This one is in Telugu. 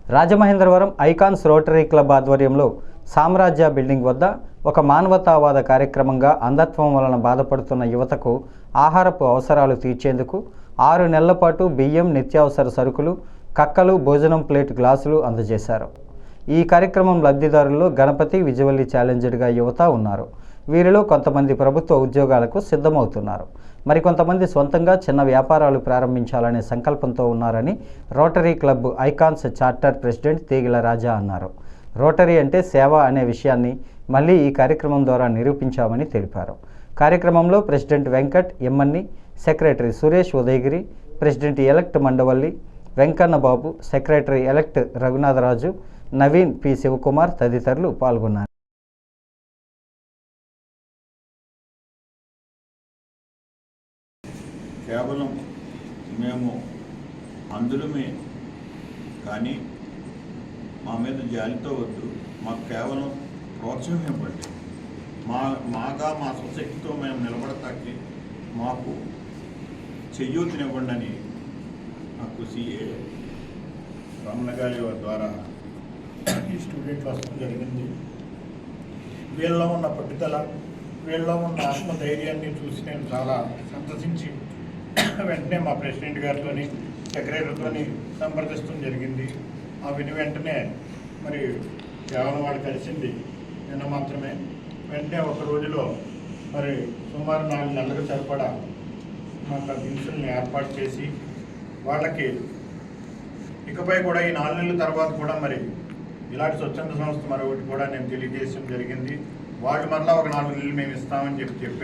రాజమహేంద్రవరం ఐకాన్స్ రోటరీ క్లబ్ ఆధ్వర్యంలో సామ్రాజ్య బిల్డింగ్ వద్ద ఒక మానవతావాద కార్యక్రమంగా అంధత్వం వలన బాధపడుతున్న యువతకు ఆహారపు అవసరాలు తీర్చేందుకు 6 నెలల పాటు బియ్యం, నిత్యావసర సరుకులు, కక్కలు, భోజనం ప్లేట్, గ్లాసులు అందజేశారు. ఈ కార్యక్రమం లబ్ధిదారుల్లో గణపతి, విజువల్లీ ఛాలెంజ్డ్గా యువత ఉన్నారు. వీరిలో కొంతమంది ప్రభుత్వ ఉద్యోగాలకు సిద్ధమవుతున్నారు. మరికొంతమంది సొంతంగా చిన్న వ్యాపారాలు ప్రారంభించాలనే సంకల్పంతో ఉన్నారని rotary club icons charter president తీగల రాజా అన్నారు. రోటరీ అంటే సేవ అనే విషయాన్ని మళ్ళీ ఈ కార్యక్రమం ద్వారా నిరూపించామని తెలిపారు. కార్యక్రమంలో president Venkat Emmanni, secretary Suresh Udayagiri, president elect Mandavalli Venkannababu, secretary elect Raghunatharaju, Naveen P Sivakumar తదితరులు పాల్గొన్నారు. కేవలం మేము అందరమే కానీ మా మీద జాలితో వద్దు, మాకు కేవలం ప్రోత్సాహం ఇవ్వండి. మా స్వశక్తితో మేము నిలబడతాకి మాకు చెయ్యూతినివ్వండి అని నాకు సిఏ రమణ గారి ద్వారా ఈ స్టూడెంట్లు వస్తడం జరిగింది. వీళ్ళలో ఉన్న పట్టుదల, వీళ్ళలో ఉన్న ఆత్మధైర్యాన్ని చూసి నేను చాలా సంతోషించి వెంటనే మా ప్రెసిడెంట్ గారితో, సెక్రటరీతో సంప్రదించడం జరిగింది. ఆ వెంటనే మరి కేవలం వాళ్ళు కలిసింది నిన్న మాత్రమే. వెంటనే ఒక రోజులో మరి సుమారు 4 నెలలకు సరిపడా మాకు దినుసుల్ని ఏర్పాటు చేసి వాళ్ళకి ఇకపై కూడా ఈ 4 నెలల తర్వాత కూడా మరి ఇలాంటి స్వచ్ఛంద సంస్థ మరొకటి కూడా నేను తెలియజేయడం జరిగింది. వాళ్ళు మరలా ఒక 4 నెలలు మేము ఇస్తామని చెప్పారు.